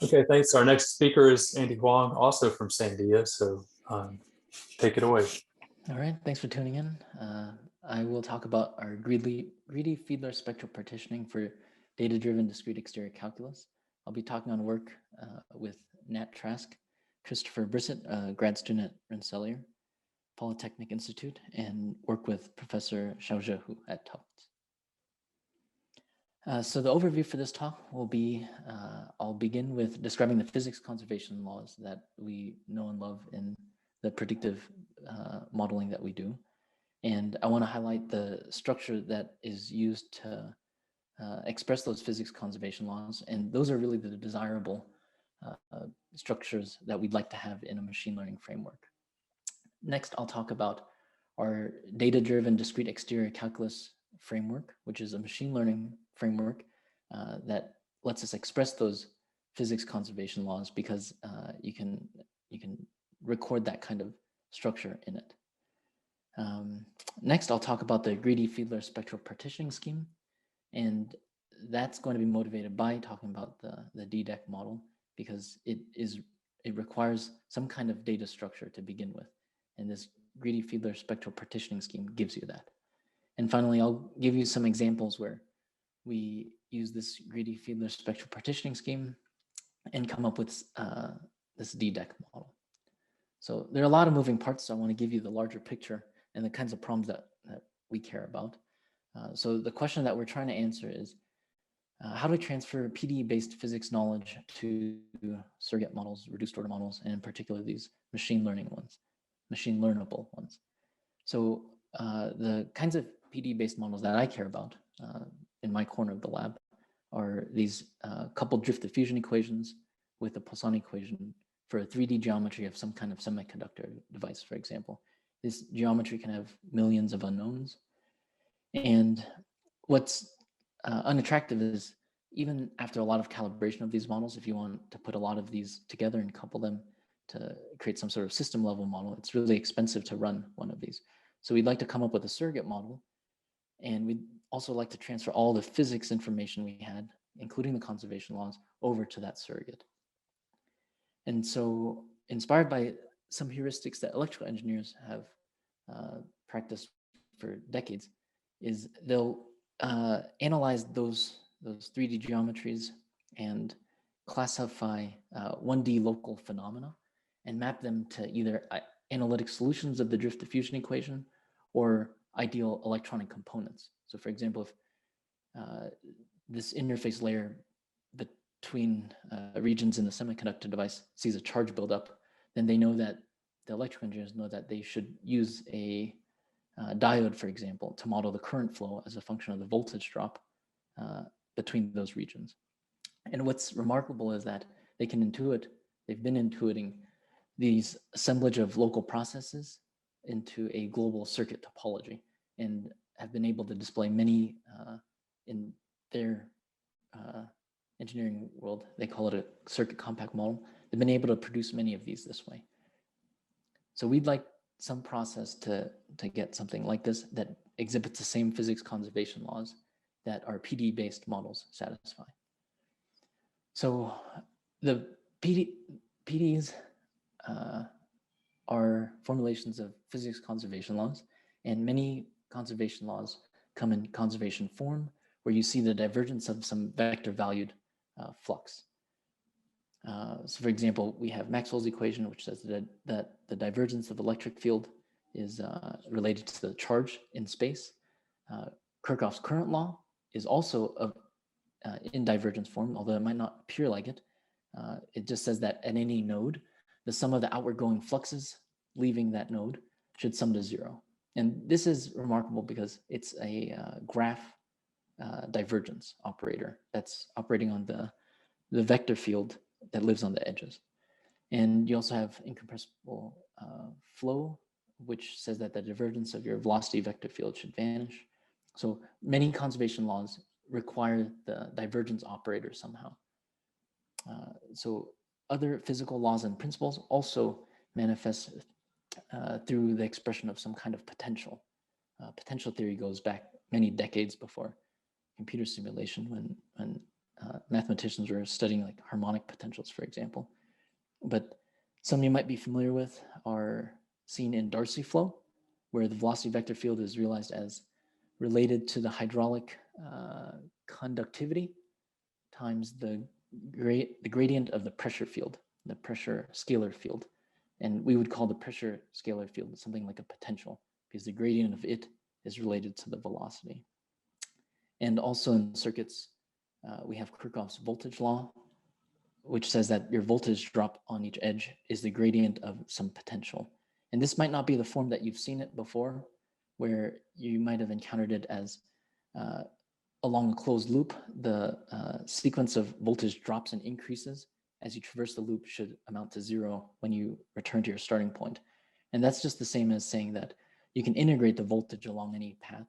Okay, thanks. Our next speaker is Andy Huang, also from Sandia. So take it away. All right, thanks for tuning in. I will talk about our greedy Fiedler spectral partitioning for data-driven discrete exterior calculus. I'll be talking on work with Nat Trask, Christopher Brissett, grad student at Rensselaer Polytechnic Institute, and work with Professor Xiaozhe Hu at Tufts. So the overview for this talk will be, I'll begin with describing the physics conservation laws that we know and love in the predictive modeling that we do. And I want to highlight the structure that is used to express those physics conservation laws. And those are really the desirable structures that we'd like to have in a machine learning framework. Next, I'll talk about our data-driven discrete exterior calculus framework, which is a machine learning framework that lets us express those physics conservation laws because you can record that kind of structure in it. Next, I'll talk about the greedy Fiedler spectral partitioning scheme, and that's going to be motivated by talking about the DDEC model because it requires some kind of data structure to begin with, and this greedy Fiedler spectral partitioning scheme gives you that. And finally, I'll give you some examples where we use this greedy Fiedler spectral partitioning scheme and come up with this DDEC model. So there are a lot of moving parts, so I want to give you the larger picture and the kinds of problems that we care about. So the question that we're trying to answer is, how do we transfer PD-based physics knowledge to surrogate models, reduced order models, and in particular these machine learning ones, machine learnable ones? So the kinds of PD-based models that I care about in my corner of the lab are these coupled drift diffusion equations with a Poisson equation for a 3D geometry of some kind of semiconductor device, for example. This geometry can have millions of unknowns. And what's unattractive is even after a lot of calibration of these models, if you want to put a lot of these together and couple them to create some sort of system level model, it's really expensive to run one of these. So we'd like to come up with a surrogate model. And we'd also like to transfer all the physics information we had, including the conservation laws, over to that surrogate. And so inspired by some heuristics that electrical engineers have practiced for decades, is they'll analyze those 3D geometries and classify 1D local phenomena and map them to either analytic solutions of the drift diffusion equation or ideal electronic components. So for example, if this interface layer between regions in the semiconductor device sees a charge buildup, then they know that the electrical engineers know that they should use a diode, for example, to model the current flow as a function of the voltage drop between those regions. And what's remarkable is that they can intuit, they've been intuiting these assemblage of local processes into a global circuit topology and have been able to display many in their engineering world. They call it a circuit compact model. They've been able to produce many of these this way. So we'd like some process to get something like this that exhibits the same physics conservation laws that our PD-based models satisfy. So the PDs are formulations of physics conservation laws, and many conservation laws come in conservation form, where you see the divergence of some vector valued flux. So for example, we have Maxwell's equation, which says that the divergence of electric field is related to the charge in space. Kirchhoff's current law is also in divergence form, although it might not appear like it. It just says that at any node, the sum of the outward going fluxes leaving that node should sum to 0. And this is remarkable because it's a graph divergence operator that's operating on the vector field that lives on the edges. And you also have incompressible flow, which says that the divergence of your velocity vector field should vanish. So many conservation laws require the divergence operator somehow. So other physical laws and principles also manifest through the expression of some kind of potential. Potential theory goes back many decades before computer simulation, when mathematicians were studying like harmonic potentials, for example. But some you might be familiar with are seen in Darcy flow, where the velocity vector field is realized as related to the hydraulic conductivity times the gradient of the pressure field, the pressure scalar field. And we would call the pressure scalar field something like a potential, because the gradient of it is related to the velocity. And also in circuits, we have Kirchhoff's voltage law, which says that your voltage drop on each edge is the gradient of some potential. And this might not be the form that you've seen it before, where you might have encountered it as along a closed loop, the sequence of voltage drops and increases as you traverse the loop should amount to 0 when you return to your starting point. And that's just the same as saying that you can integrate the voltage along any path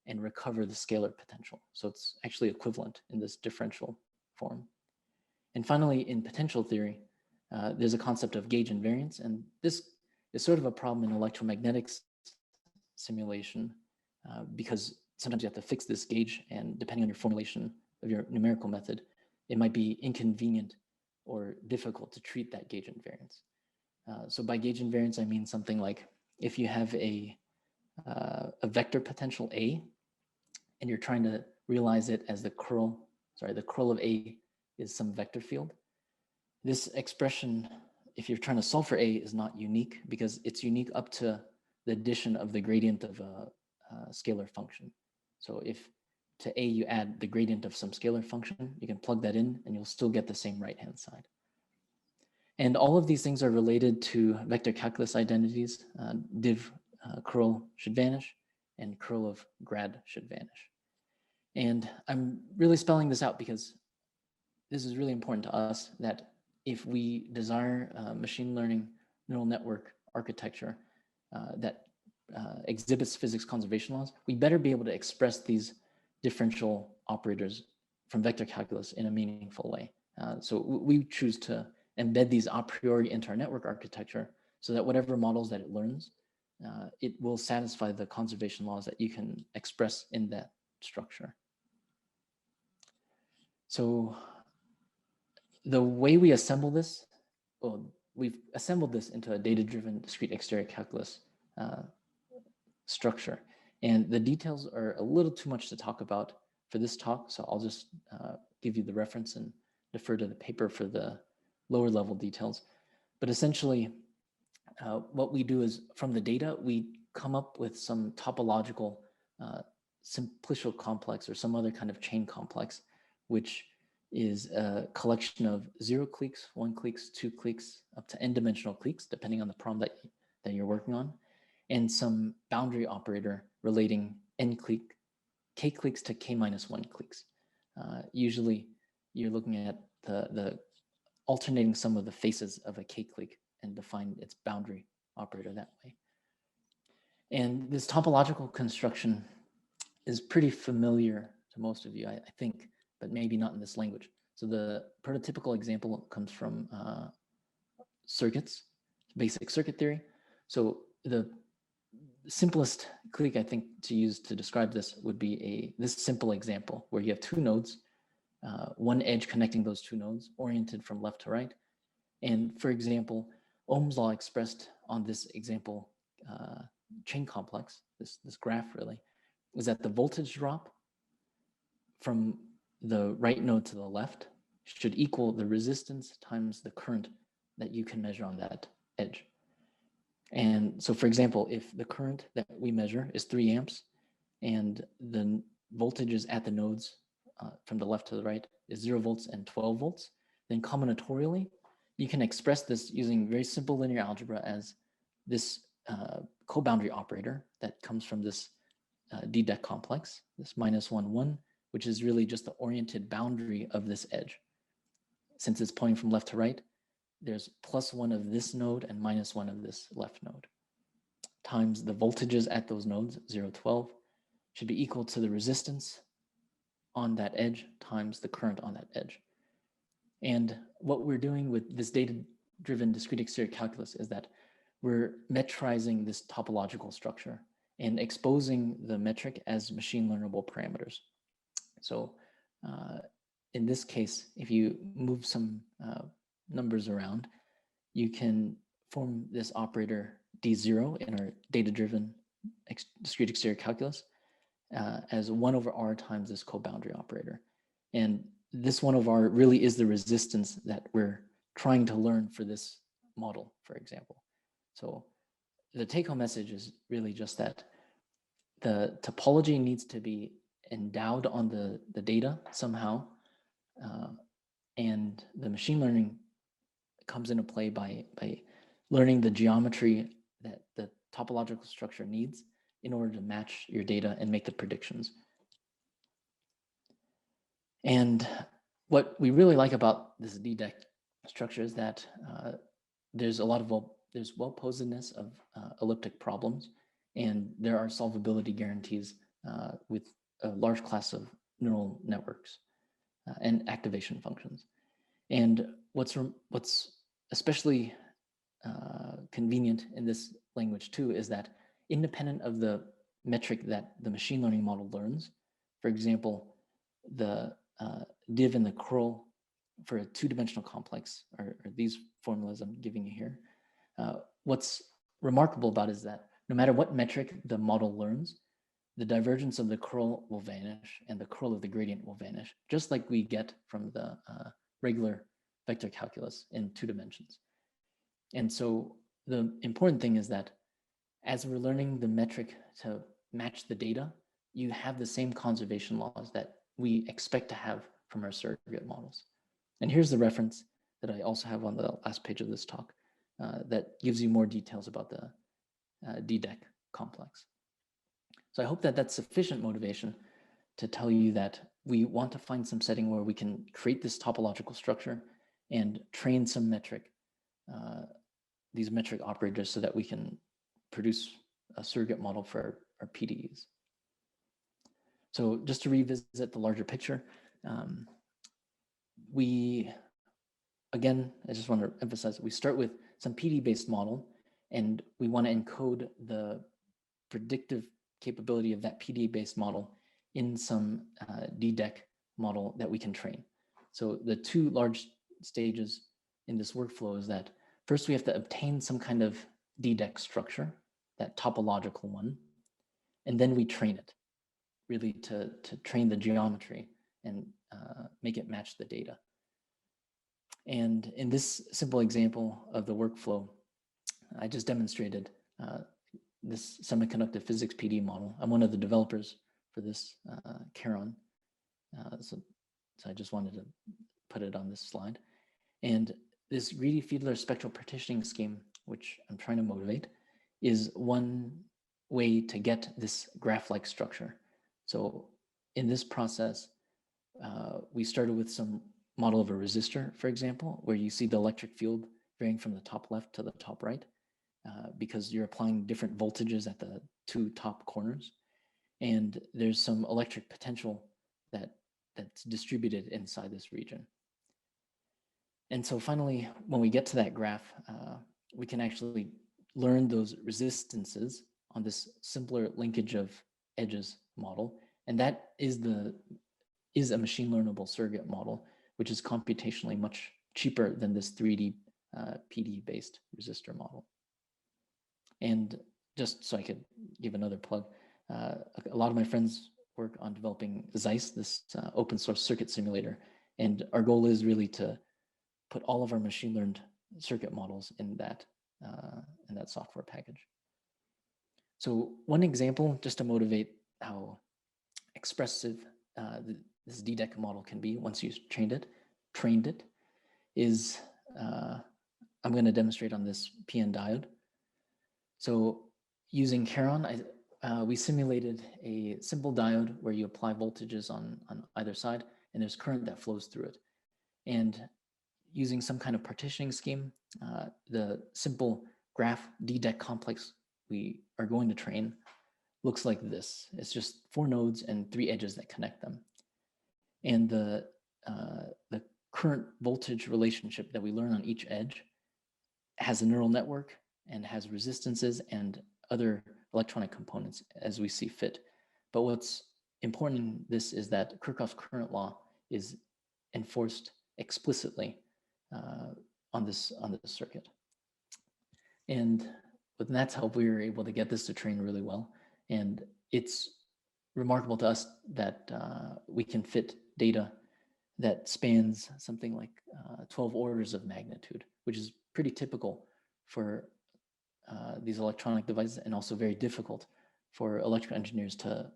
and recover the scalar potential. So it's actually equivalent in this differential form. And finally, in potential theory, there's a concept of gauge invariance, and this is sort of a problem in electromagnetics simulation because sometimes you have to fix this gauge, and depending on your formulation of your numerical method, it might be inconvenient or difficult to treat that gauge invariance. So by gauge invariance, I mean something like if you have a vector potential A, and you're trying to realize it as the curl of A is some vector field. This expression, if you're trying to solve for A, is not unique because it's unique up to the addition of the gradient of a scalar function. So if to A you add the gradient of some scalar function, you can plug that in and you'll still get the same right-hand side. And all of these things are related to vector calculus identities. Div curl should vanish and curl of grad should vanish. And I'm really spelling this out because this is really important to us, that if we desire machine learning neural network architecture that exhibits physics conservation laws, we better be able to express these differential operators from vector calculus in a meaningful way. So we choose to embed these a priori into our network architecture so that whatever models that it learns, it will satisfy the conservation laws that you can express in that structure. So the way we assemble this, well, we've assembled this into a data-driven discrete exterior calculus structure. And the details are a little too much to talk about for this talk, so I'll just give you the reference and defer to the paper for the lower level details. But essentially, what we do is from the data, we come up with some topological simplicial complex or some other kind of chain complex, which is a collection of 0 cliques, 1 cliques, 2 cliques, up to n-dimensional cliques, depending on the problem that you're working on, and some boundary operator relating n clique, k cliques to k minus 1 cliques. Usually, you're looking at the alternating sum of the faces of a k clique and define its boundary operator that way. And this topological construction is pretty familiar to most of you, I think, but maybe not in this language. So the prototypical example comes from circuits, basic circuit theory. So the simplest clique I think to use to describe this would be this simple example where you have 2 nodes, one edge connecting those 2 nodes oriented from left to right. And for example, Ohm's law expressed on this example chain complex, this graph really, is that the voltage drop from the right node to the left should equal the resistance times the current that you can measure on that edge. And so for example, if the current that we measure is 3 amps and the voltages at the nodes from the left to the right is 0 volts and 12 volts, then combinatorially, you can express this using very simple linear algebra as this co-boundary operator that comes from this D-deck complex, this -1, 1, which is really just the oriented boundary of this edge. Since it's pointing from left to right, there's +1 of this node and -1 of this left node, times the voltages at those nodes, 0, 12, should be equal to the resistance on that edge times the current on that edge. And what we're doing with this data-driven discrete exterior calculus is that we're metrizing this topological structure and exposing the metric as machine learnable parameters. So in this case, if you move some numbers around, you can form this operator D0 in our data-driven discrete exterior calculus as 1 over r times this co-boundary operator. And this 1 over r really is the resistance that we're trying to learn for this model, for example. So the take-home message is really just that the topology needs to be endowed on the data somehow, and the machine learning comes into play by learning the geometry that the topological structure needs in order to match your data and make the predictions. And what we really like about this DDEC structure is that there's a lot of well-posedness of elliptic problems, and there are solvability guarantees with a large class of neural networks and activation functions. And what's especially convenient in this language too is that independent of the metric that the machine learning model learns, for example, the div and the curl for a two-dimensional complex are these formulas I'm giving you here. What's remarkable about it is that no matter what metric the model learns, the divergence of the curl will vanish and the curl of the gradient will vanish, just like we get from the regular vector calculus in 2 dimensions. And so the important thing is that as we're learning the metric to match the data, you have the same conservation laws that we expect to have from our surrogate models. And here's the reference that I also have on the last page of this talk that gives you more details about the DDEC complex. So I hope that that's sufficient motivation to tell you that we want to find some setting where we can create this topological structure and train some metric, these metric operators, so that we can produce a surrogate model for our PDEs. So just to revisit the larger picture, again, I just want to emphasize that we start with some PD-based model, and we want to encode the predictive capability of that PD-based model in some DDEC model that we can train. So the 2 large stages in this workflow is that first we have to obtain some kind of DDEC structure, that topological one, and then we train it, really to train the geometry and make it match the data. And in this simple example of the workflow, I just demonstrated this semiconductor physics PD model. I'm one of the developers for this Charon. So I just wanted to put it on this slide. And this greedy Fiedler spectral partitioning scheme, which I'm trying to motivate, is one way to get this graph-like structure. So in this process, we started with some model of a resistor, for example, where you see the electric field varying from the top left to the top right, because you're applying different voltages at the 2 top corners. And there's some electric potential that's distributed inside this region. And so finally, when we get to that graph, we can actually learn those resistances on this simpler linkage of edges model. And that is a machine learnable surrogate model, which is computationally much cheaper than this 3D PD-based resistor model. And just so I could give another plug, a lot of my friends work on developing Zeiss, this open source circuit simulator. And our goal is really to put all of our machine learned circuit models in that software package. So one example, just to motivate how expressive this DDEC model can be once you've trained it, is I'm going to demonstrate on this PN diode. So using Charon, we simulated a simple diode where you apply voltages on either side, and there's current that flows through it. And using some kind of partitioning scheme, the simple graph DDEC complex we are going to train looks like this. It's just 4 nodes and 3 edges that connect them. And the current voltage relationship that we learn on each edge has a neural network and has resistances and other electronic components as we see fit. But what's important in this is that Kirchhoff's current law is enforced explicitly on this circuit. And with Nat's help, we were able to get this to train really well. And it's remarkable to us that we can fit data that spans something like 12 orders of magnitude, which is pretty typical for these electronic devices, and also very difficult for electrical engineers to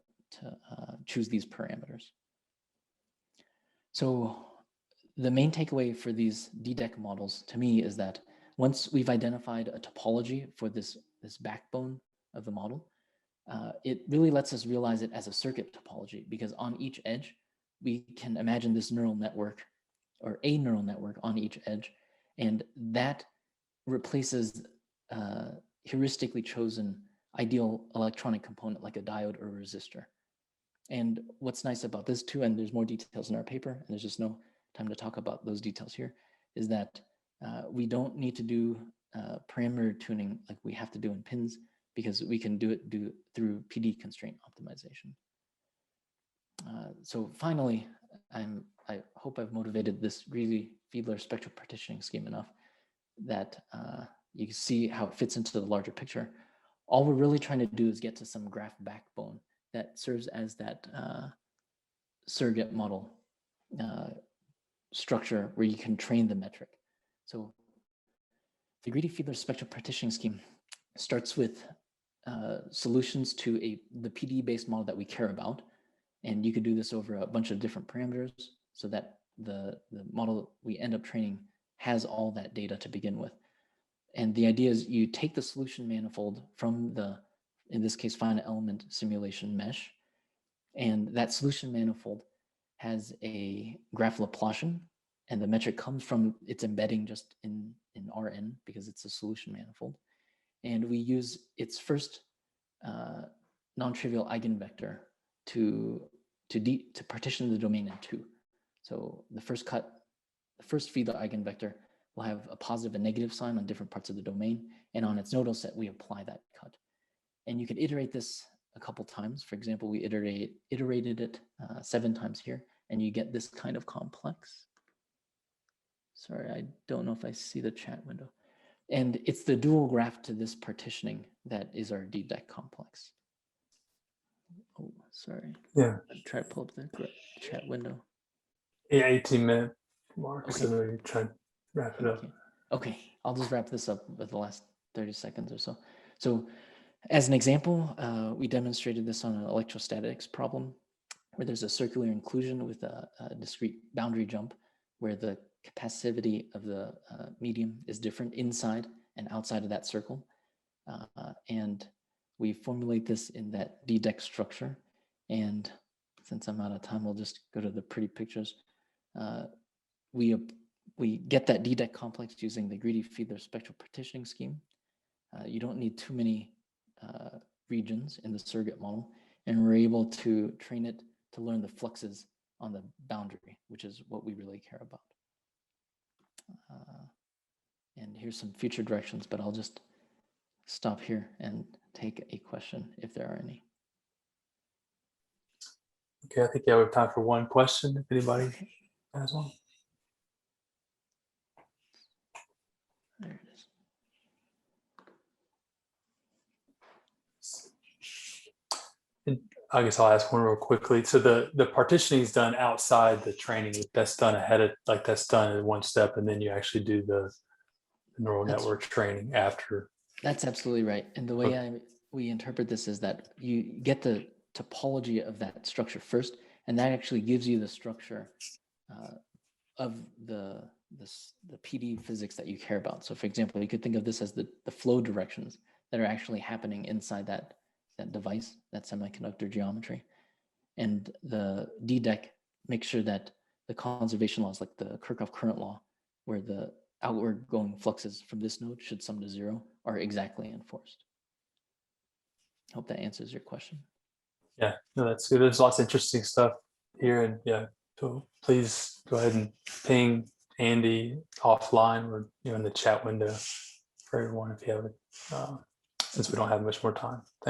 choose these parameters. So the main takeaway for these DDEC models to me is that once we've identified a topology for this backbone of the model, it really lets us realize it as a circuit topology, because on each edge, we can imagine this neural network, or a neural network on each edge, and that replaces heuristically chosen ideal electronic component like a diode or a resistor. And what's nice about this too, and there's more details in our paper, and there's just no time to talk about those details here, is that we don't need to do parameter tuning like we have to do in pins, because we can do it through PD constraint optimization. So finally, I hope I've motivated this really Fiedler spectral partitioning scheme enough that you can see how it fits into the larger picture. All we're really trying to do is get to some graph backbone that serves as that surrogate model structure where you can train the metric. So the greedy Fiedler spectral partitioning scheme starts with solutions to the PD-based model that we care about. And you could do this over a bunch of different parameters so that the model we end up training has all that data to begin with. And the idea is you take the solution manifold from the, in this case, finite element simulation mesh, and that solution manifold has a graph Laplacian, and the metric comes from its embedding just in Rn, because it's a solution manifold. And we use its first non-trivial eigenvector to partition the domain in two. So the first Fiedler eigenvector will have a positive and negative sign on different parts of the domain, and on its nodal set we apply that cut. And you can iterate this a couple times. For example, we iterated it 7 times here, and you get this kind of complex. Sorry, I don't know if I see the chat window. And it's the dual graph to this partitioning that is our DDEC complex. Oh, sorry. Yeah. I'll try to pull up the chat window. Yeah, 18-minute mark. Okay. So maybe try and wrap it up. Okay, I'll just wrap this up with the last 30 seconds or so. So as an example, we demonstrated this on an electrostatics problem where there's a circular inclusion with a discrete boundary jump where the capacivity of the medium is different inside and outside of that circle. And we formulate this in that DDEC structure. And since I'm out of time, we'll just go to the pretty pictures. We get that DDEC complex using the greedy Fiedler spectral partitioning scheme. You don't need too many regions in the surrogate model, and we're able to train it to learn the fluxes on the boundary, which is what we really care about. And here's some future directions, but I'll just stop here and take a question if there are any. Okay, I think we have time for one question if anybody has one. There it is. And I guess I'll ask one real quickly. So the partitioning is done outside the training. That's done ahead of, like that's done in one step, and then you actually do the neural network training after. That's absolutely right. And the way we interpret this is that you get the topology of that structure first, and that actually gives you the structure of the PD physics that you care about. So for example, you could think of this as the flow directions that are actually happening inside that device, that semiconductor geometry. And the DDEC makes sure that the conservation laws, like the Kirchhoff current law, where the outward going fluxes from this node should sum to 0, are exactly enforced. Hope that answers your question. Yeah, no, that's good. There's lots of interesting stuff here, and yeah, so please go ahead and ping Andy offline or in the chat window for everyone if you have it, since we don't have much more time. Thanks.